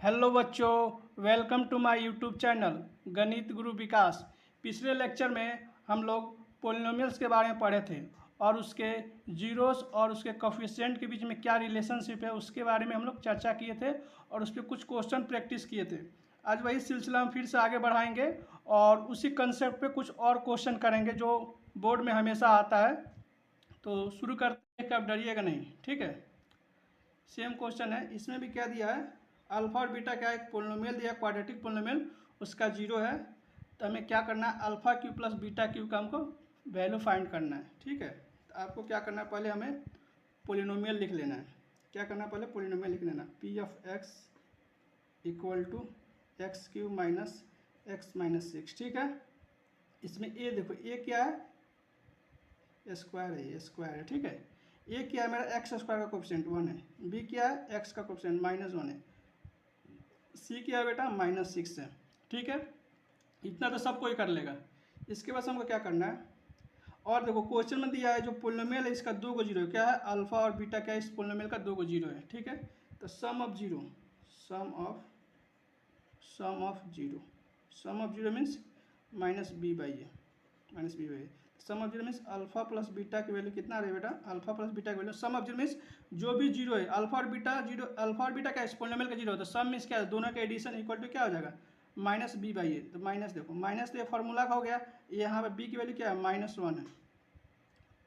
Hello बच्चों, welcome to my YouTube channel Ganit Guru विकास। पिछले lecture में हम लोग पोलिनोमियल्स के बारे में पढ़े थे और उसके जीरोस और उसके कोफिशिएंट के बीच में क्या रिलेशनशिप है उसके बारे में हम लोग चर्चा किए थे और उस पर कुछ क्वेश्चन प्रैक्टिस किए थे। आज वही सिलसिला हम फिर से आगे बढ़ाएंगे और उसी कंसेप्ट पे कुछ और क्वेश्चन करेंगे जो बोर्ड में हमेशा आता है। तो शुरू करते हैं कि आप डरिएगा नहीं, ठीक है। सेम क्वेश्चन है, इसमें भी क्या दिया है, अल्फा और बीटा क्या एक पोलिनोमियल दिया, क्वाड्रेटिक पोलिनोमियल, उसका जीरो है। तो हमें क्या करना है, alpha Q plus beta Q का हमको वैल्यू फाइंड करना है, ठीक है। तो आपको क्या करना है, पहले हमें पोलिनोमियल लिख लेना है। क्या करना है, पहले पोलिनोमियल लिख लेना, P of X equal to X Q minus X minus six, ठीक है। इसमें ए देखो, ए क्या है, स्क्वायर है, ये स्क्वायर है, ठीक है। ए क्या है, मेरा एक्स स्क्वायर का कोफिशिएंट 1 है, बी क्या है, एक्स का कोफिशिएंट -1 है, सी क्या है बेटा, -6 है, ठीक है। इतना तो सब कोई कर लेगा। इसके बाद हमको क्या करना है, और देखो क्वेश्चन में दिया है जो पोलिनोमियल है इसका 2 को जीरो है, क्या है, अल्फा और बीटा क्या है, इस पोलिनोमियल का 2 को जीरो है, ठीक है। तो sum of zero, sum of zero means -b/a, sum of zero means alpha plus beta की वैल्यू कितना आ रही है बेटा, अल्फा प्लस बीटा की value, sum of zero means जो भी जीरो है, अल्फा और बीटा जीरो, अल्फा और बीटा क्या है, पोलिनोमियल का जीरो है, तो सम मीन्स क्या है, दोनों का एडिशन इक्वल टू क्या हो जाएगा, -b/a। तो माइनस देखो, माइनस तो ये फार्मूला का हो गया, यहाँ पे b की वैल्यू क्या है, -1 है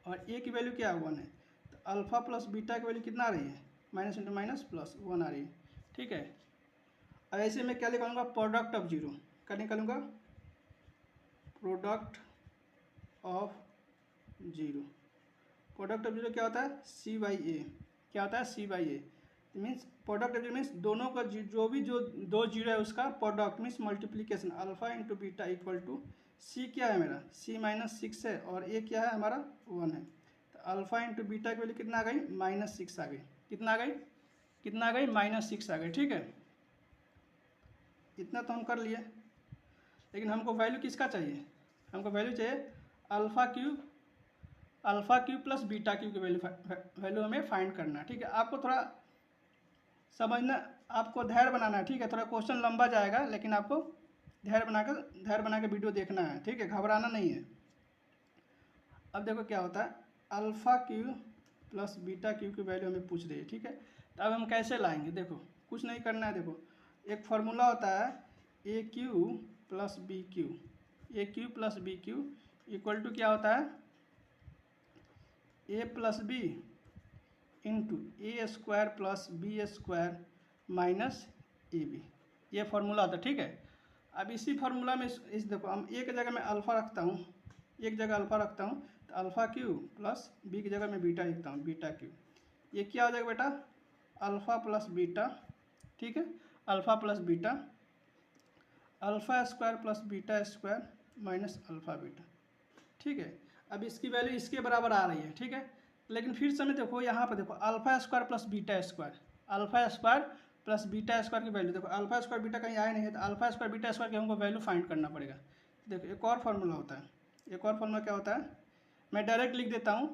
और a की वैल्यू क्या है, 1 है। तो अल्फा प्लस बीटा की वैल्यू कितना आ रही है, माइनस इंटू माइनस प्लस 1 आ रही है, ठीक है। अब ऐसे में क्या निकालूंगा, प्रोडक्ट ऑफ जीरो, क्या निकालूंगा, product of zero. Product of zero क्या होता है, c/a, क्या होता है, c/a means product of zero means दोनों का जो भी जो दो जीरो है उसका product means multiplication, alpha into beta equal to c क्या है मेरा, c-6 है और a क्या है हमारा 1 है। तो अल्फा इंटू बीटा की वैल्यू कितना आ गई, -6 आ गई, कितना आ गई, -6 आ गई, ठीक है। इतना तो हम कर लिए, लेकिन हमको वैल्यू किसका चाहिए, हमको वैल्यू चाहिए alpha Q plus beta Q की वैल्यू हमें फाइंड करना है, ठीक है। आपको थोड़ा समझना, आपको धैर्य बनाना है, ठीक है। थोड़ा क्वेश्चन लंबा जाएगा लेकिन आपको धैर्य बना के वीडियो देखना है, ठीक है, घबराना नहीं है। अब देखो क्या होता है, alpha Q plus beta Q की वैल्यू हमें पूछ रही है, ठीक है। तो अब हम कैसे लाएंगे, देखो कुछ नहीं करना है, देखो एक फार्मूला होता है A Q plus B Q equal to क्या होता है, A plus B into A square plus B square minus A B, ये फार्मूला होता है, ठीक है। अब इसी फार्मूला में इस देखो, हम एक जगह में अल्फ़ा रखता हूँ, एक जगह अल्फ़ा रखता हूँ, तो अल्फ़ा क्यू प्लस बी की जगह मैं बीटा लिखता हूँ, बीटा क्यू। ये क्या हो जाएगा बेटा, अल्फ़ा प्लस बीटा, ठीक है, alpha plus beta, alpha square plus beta square minus alpha beta, ठीक है। अब इसकी वैल्यू इसके बराबर आ रही है, ठीक है। लेकिन फिर से मैं देखो यहाँ पर देखो, alpha square plus beta square, alpha square plus beta square की वैल्यू देखो, अल्फा स्क्वायर बीटा कहीं आया नहीं है, तो अल्फा स्क्वायर बीटा स्क्वायर की हमको वैल्यू फाइंड करना पड़ेगा। देखो एक और फार्मूला होता है, एक और फार्मूला क्या होता है, मैं डायरेक्ट लिख देता हूँ,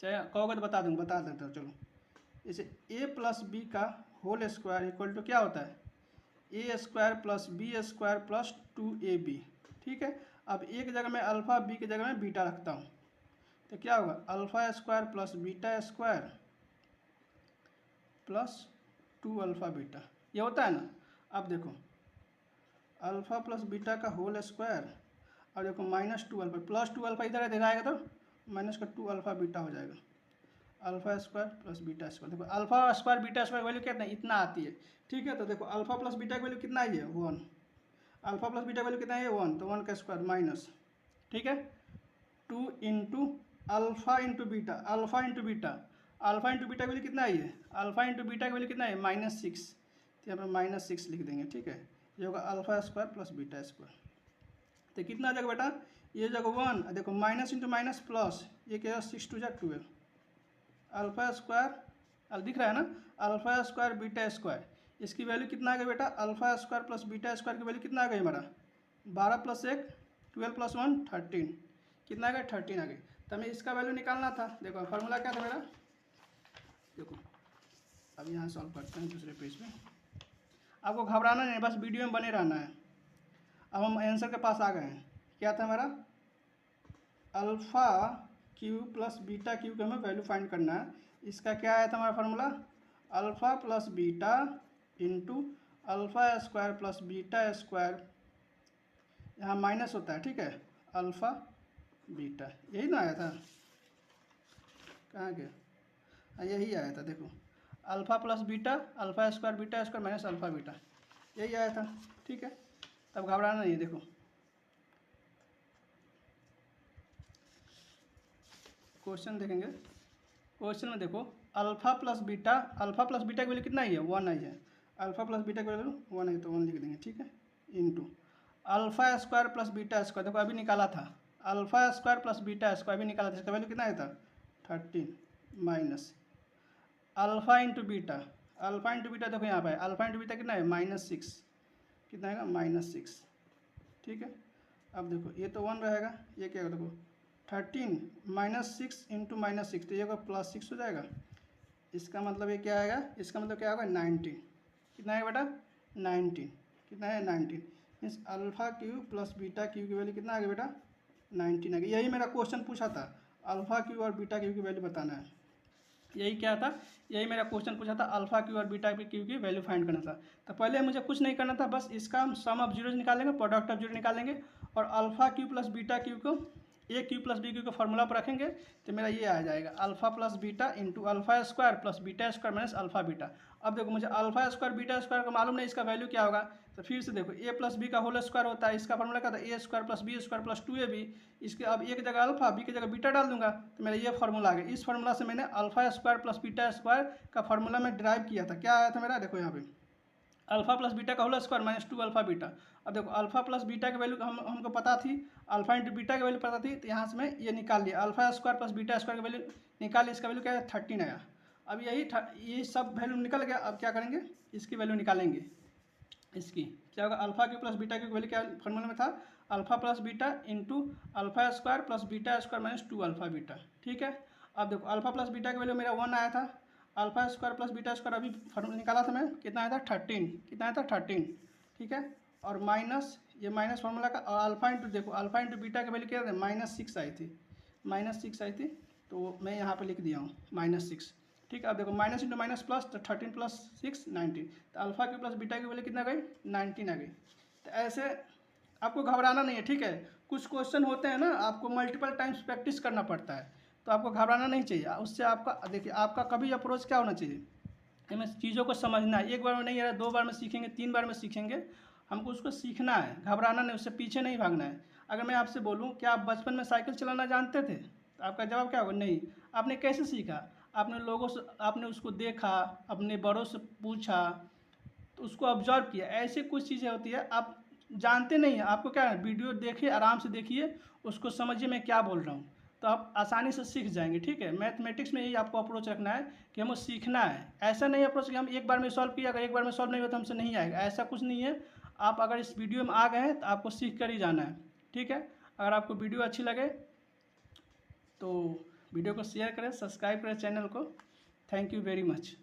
चाहे कहोगे तो बता देता हूँ, चलो। जैसे ए प्लस बी का होल स्क्वायर इक्वल टू क्या होता है, A square plus B square plus 2ab, ठीक है। अब एक जगह में अल्फ़ा, बी की जगह में बीटा रखता हूँ, तो क्या होगा, alpha square plus beta square plus 2 alpha beta, ये होता है ना। अब देखो अल्फ़ा प्लस बीटा का होल स्क्वायर और देखो -2 अल्फ़ा प्लस 2 अल्फ़ा इधर आएगा तो माइनस का 2 अल्फ़ा बीटा हो जाएगा, alpha square plus beta square. देखो alpha square beta square value कितना, इतना आती है, ठीक है। तो देखो अल्फ़ा प्लस बीटा की वैल्यू कितना आई है, 1, अल्फ़ा प्लस बीटा की वैल्यू कितना है, 1, तो 1 का स्क्वायर माइनस, ठीक है, 2 into alpha into beta, alpha into beta की वैल्यू कितना आई है, अल्फ़ा इंटू बीटा की वैल्यू कितना है, -6, तो यहाँ पर -6 लिख देंगे, ठीक है। ये होगा alpha square plus beta square, तो कितना आ जाएगा बेटा, ये जगह 1, देखो माइनस इंटू माइनस प्लस, ये क्या है 6 2 12, अल्फ़ा स्क्वायर दिख रहा है ना, अल्फ़ा स्क्वायर बीटा स्क्वायर, इसकी वैल्यू कितना आ गई बेटा, alpha square plus beta square की वैल्यू कितना आ गई हमारा, 12 + 1 12 + 1 13, कितना आ गया, 13 आ गई। तो हमें इसका वैल्यू निकालना था, देखो फार्मूला क्या था मेरा, देखो अब यहाँ सॉल्व करते हैं दूसरे पेज पे। आपको घबराना नहीं, बस वीडियो में बने रहना है। अब हम आंसर के पास आ गए हैं। क्या था हमारा? Alpha Q plus beta Q का हमें वैल्यू फाइंड करना है। इसका क्या आया था हमारा formula? Alpha plus beta into alpha square plus beta square, यहाँ माइनस होता है, ठीक है, अल्फ़ा बीटा, यही ना आया था? कहाँ गया? हाँ यही आया था, देखो, alpha plus beta alpha square beta square minus alpha beta, यही आया था, ठीक है। तब घबराना नहीं है। देखो क्वेश्चन देखेंगे, क्वेश्चन में देखो अल्फ़ा प्लस बीटा की वैल्यू कितना ही है? 1 आई है। अल्फ़ा प्लस बीटा की वैल्यू 1 है तो 1 लिख देंगे, ठीक है, into alpha square plus beta square, देखो अभी निकाला था, alpha square plus beta square भी निकाला था, इसका वैल्यू कितना आया था? 13 minus alpha into beta, alpha into beta देखो यहाँ पे अल्फ़ा इंटू बीटा कितना है? -6, कितना आएगा? -6, ठीक है। अब देखो ये तो 1 रहेगा, ये क्या होगा? देखो 13 -6 इंटू -6 तो ये होगा +6 हो जाएगा। इसका मतलब ये क्या आएगा? इसका मतलब क्या होगा? 19, कितना आएगा बेटा? 19, कितना है? 19 means alpha Q plus beta Q की वैल्यू कितना आ गया बेटा? 19 आ गई। यही मेरा क्वेश्चन पूछा था, अल्फ़ा क्यू और बीटा क्यू की वैल्यू बताना है। यही क्या था? यही मेरा क्वेश्चन पूछा था, अल्फ़ा क्यू और बीटा क्यू की वैल्यू फाइंड करना था। तो पहले मुझे कुछ नहीं करना था, बस इसका हम सम ऑफ जीरोज निकालेंगे, प्रोडक्ट ऑफ जीरो निकालेंगे, और alpha Q plus beta Q को ए क्यू प्लस बी क्यू को फॉर्मूला पर रखेंगे तो मेरा ये आ जाएगा alpha plus beta into alpha square plus beta square minus alpha beta. अब देखो मुझे अल्फ़ा स्क्वायर बीटा स्क्वायर का मालूम नहीं, इसका वैल्यू क्या होगा? तो फिर से देखो ए प्लस बी का होल स्क्वायर होता है, इसका फॉर्मूला क्या था? A square plus B square plus 2ab। इसके अब ए की जगह अल्फ़ा, बी की जगह बीटा डाल दूंगा तो मेरा ये फार्मूला आ गया। इस फार्मूला से मैंने alpha square plus beta square का फार्मूला में ड्राइव किया था। क्या आया था मेरा? देखो यहाँ पे अल्फ़ा प्लस बीटा का whole square minus 2 alpha beta. अब देखो अल्फ़ा प्लस बीटा की वैल्यू हमको पता थी, अल्फ़ा इंटू बीटा की वैल्यू पता थी, तो यहाँ से मैं ये निकाल लिया, alpha square plus beta square की वैल्यू निकाल ली, इसका वैल्यू क्या है? 13 आया। अब ये सब वैल्यू निकल गया। अब क्या करेंगे? इसकी वैल्यू निकालेंगे। इसकी क्या होगा? अल्फ़ा क्यू प्लस बीटा की वैल्यू क्या फॉर्मूला में था? Alpha plus beta into alpha square plus beta square minus 2 alpha beta, ठीक है। अब देखो अल्फ़ा प्लस बीटा की वैल्यू मेरा 1 आया था, alpha square plus beta square अभी फॉर्मूला निकाला था मैं, कितना आया था? 13, कितना आया था? 13, ठीक है। और माइनस ये माइनस फार्मूला का, और अल्फ़ा इंटू देखो अल्फ़ा इंटू बीटा की वैल्यू क्या था? -6 आई थी, -6 आई थी, तो मैं यहाँ पे लिख दिया हूँ -6, ठीक है। अब देखो माइनस इंटू माइनस प्लस, तो 13 प्लस 6 19, तो अल्फ़ा की प्लस बीटा की वैल्यू कितना गई? 19 आ गई। तो ऐसे आपको घबराना नहीं है, ठीक है। कुछ क्वेश्चन होते हैं ना, आपको मल्टीपल टाइम्स प्रैक्टिस करना पड़ता है, तो आपको घबराना नहीं चाहिए। उससे आपका देखिए आपका कभी अप्रोच क्या होना चाहिए, हमें चीज़ों को समझना है। एक बार में नहीं आ रहा, 2 बार में सीखेंगे, 3 बार में सीखेंगे, हमको उसको सीखना है, घबराना नहीं, उससे पीछे नहीं भागना है। अगर मैं आपसे बोलूँ क्या आप बचपन में साइकिल चलाना जानते थे, तो आपका जवाब क्या होगा? नहीं। आपने कैसे सीखा? आपने लोगों से, आपने उसको देखा, अपने बड़ों से पूछा, तो उसको ऑब्जर्व किया। ऐसे कुछ चीज़ें होती है आप जानते नहीं हैं, आपको क्या है, वीडियो देखिए, आराम से देखिए, उसको समझिए मैं क्या बोल रहा हूँ, तो आप आसानी से सीख जाएंगे, ठीक है। मैथमेटिक्स में यही आपको अप्रोच रखना है कि हमें सीखना है। ऐसा नहीं अप्रोच कि हम एक बार में सॉल्व किया, अगर एक बार में सॉल्व नहीं हुआ तो हमसे नहीं आएगा, ऐसा कुछ नहीं है। आप अगर इस वीडियो में आ गए हैं तो आपको सीख कर ही जाना है, ठीक है। अगर आपको वीडियो अच्छी लगे तो वीडियो को शेयर करें, सब्सक्राइब करें चैनल को। Thank you very much.